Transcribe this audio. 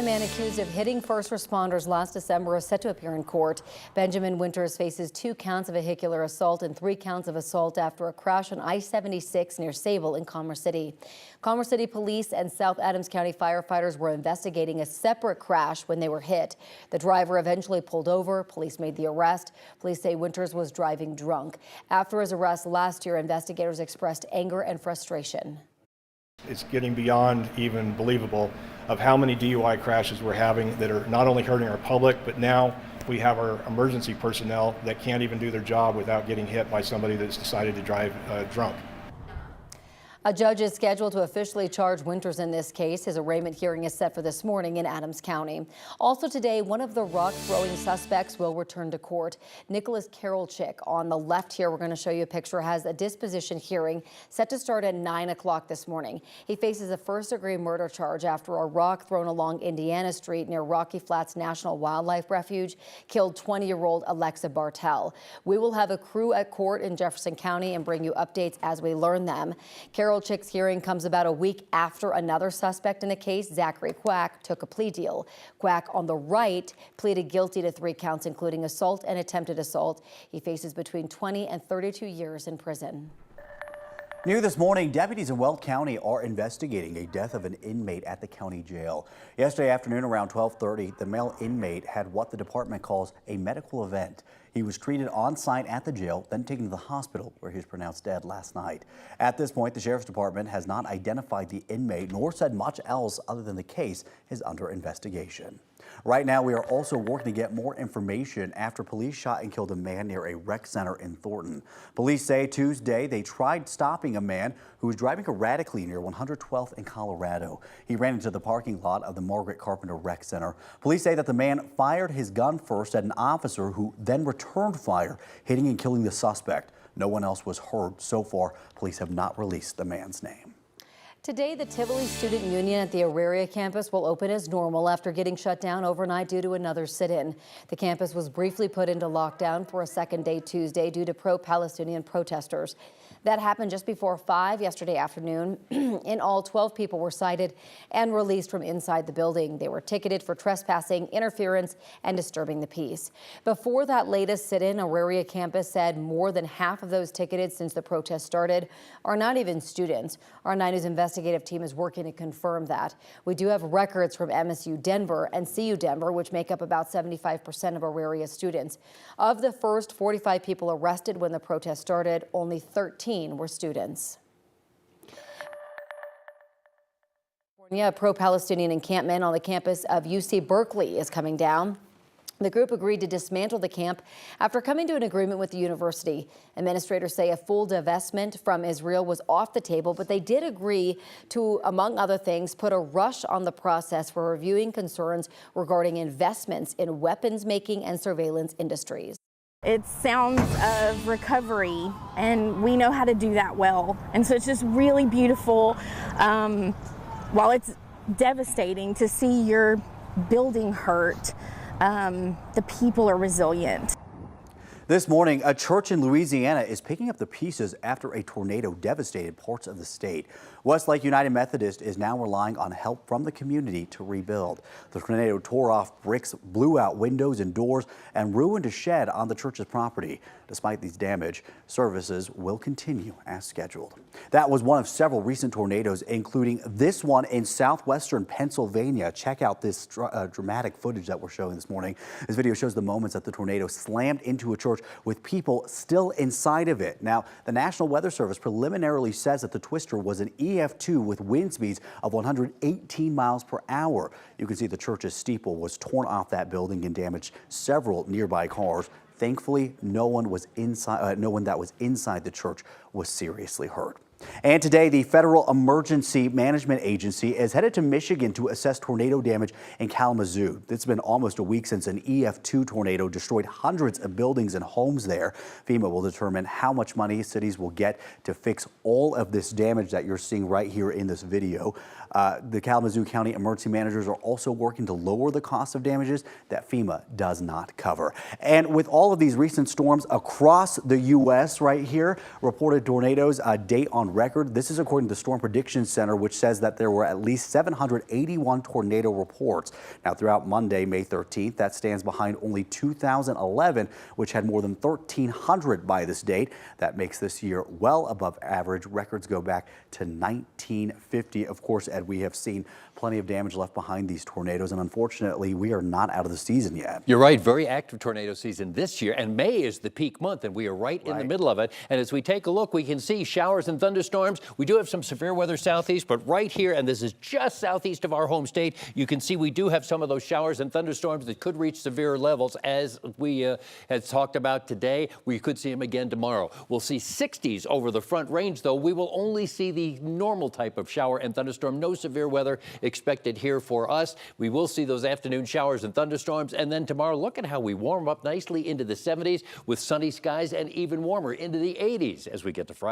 The man accused of hitting first responders last December is set to appear in court. Benjamin Winters faces 2 counts of vehicular assault and 3 counts of assault after a crash on I-76 near Sable in Commerce City. Commerce City police and South Adams County firefighters were investigating a separate crash when they were hit. The driver eventually pulled over. Police made the arrest. Police say Winters was driving drunk. After his arrest last year, investigators expressed anger and frustration. It's getting beyond even believable of how many DUI crashes we're having that are not only hurting our public, but now we have our emergency personnel that can't even do their job without getting hit by somebody that's decided to drive drunk. A judge is scheduled to officially charge Winters in this case. His arraignment hearing is set for this morning in Adams County. Also today, one of the rock-throwing suspects will return to court. Nicholas Carolchick on the left here, we're going to show you a picture, has a disposition hearing set to start at 9 o'clock this morning. He faces a first-degree murder charge after a rock thrown along Indiana Street near Rocky Flats National Wildlife Refuge killed 20-year-old Alexa Bartel. We will have a crew at court in Jefferson County and bring you updates as we learn them. Carolchick's hearing comes about a week after another suspect in the case, Zachary Quack, took a plea deal. Quack on the right pleaded guilty to 3 counts, including assault and attempted assault. He faces between 20 and 32 years in prison. New this morning, deputies in Weld County are investigating a death of an inmate at the county jail. Yesterday afternoon around 12:30, the male inmate had what the department calls a medical event. He was treated on site at the jail, then taken to the hospital where he was pronounced dead last night. At this point, the sheriff's department has not identified the inmate nor said much else other than the case is under investigation. Right now, we are also working to get more information after police shot and killed a man near a rec center in Thornton. Police say Tuesday they tried stopping a man who was driving erratically near 112th in Colorado. He ran into the parking lot of the Margaret Carpenter Rec Center. Police say that the man fired his gun first at an officer who then returned fire, hitting and killing the suspect. No one else was hurt. So far, police have not released the man's name. Today, the Tivoli Student Union at the Auraria Campus will open as normal after getting shut down overnight due to another sit-in. The campus was briefly put into lockdown for a second day Tuesday due to pro-Palestinian protesters. That happened just before 5 yesterday afternoon. In all, 12 people were cited and released from inside the building. They were ticketed for trespassing, interference, and disturbing the peace. Before that latest sit-in, Auraria Campus said more than half of those ticketed since the protest started are not even students. Our 9 News investigative team is working to confirm that. We do have records from MSU Denver and CU Denver, which make up about 75% of Auraria students. Of the first 45 people arrested when the protest started, only 13 were students. A pro-Palestinian encampment on the campus of UC Berkeley is coming down. The group agreed to dismantle the camp after coming to an agreement with the university. Administrators say a full divestment from Israel was off the table, but they did agree to, among other things, put a rush on the process for reviewing concerns regarding investments in weapons making and surveillance industries. It's sounds of recovery, and we know how to do that well. And so it's just really beautiful. While it's devastating to see your building hurt, the people are resilient. This morning, a church in Louisiana is picking up the pieces after a tornado devastated parts of the state. Westlake United Methodist is now relying on help from the community to rebuild. The tornado tore off bricks, blew out windows and doors, and ruined a shed on the church's property. Despite these damage, services will continue as scheduled. That was one of several recent tornadoes, including this one in southwestern Pennsylvania. Check out this dramatic footage that we're showing this morning. This video shows the moments that the tornado slammed into a church with people still inside of it. Now, the National Weather Service preliminarily says that the twister was an EF2 with wind speeds of 118 miles per hour. You can see the church's steeple was torn off that building and damaged several nearby cars. Thankfully, no one that was inside the church was seriously hurt. And today, the Federal Emergency Management Agency is headed to Michigan to assess tornado damage in Kalamazoo. It's been almost a week since an EF2 tornado destroyed hundreds of buildings and homes there. FEMA will determine how much money cities will get to fix all of this damage that you're seeing right here in this video. The Kalamazoo County emergency managers are also working to lower the cost of damages that FEMA does not cover. And with all of these recent storms across the U.S. right here, reported tornadoes date on record. This is according to the Storm Prediction Center, which says that there were at least 781 tornado reports. Now, throughout Monday, May 13th, that stands behind only 2011, which had more than 1,300 by this date. That makes this year well above average. Records go back to 1950. Of course, Ed, we have seen plenty of damage left behind these tornadoes, and unfortunately, we are not out of the season yet. You're right. Very active tornado season this year, and May is the peak month, and we are right in the middle of it. And as we take a look, we can see showers and thunderstorms. We do have some severe weather southeast, but right here, and this is just southeast of our home state, you can see we do have some of those showers and thunderstorms that could reach severe levels, as we had talked about today. We could see them again tomorrow. We'll see 60s over the Front Range, though. We will only see the normal type of shower and thunderstorm. No severe weather expected here for us. We will see those afternoon showers and thunderstorms. And then tomorrow, look at how we warm up nicely into the 70s with sunny skies and even warmer into the 80s as we get to Friday.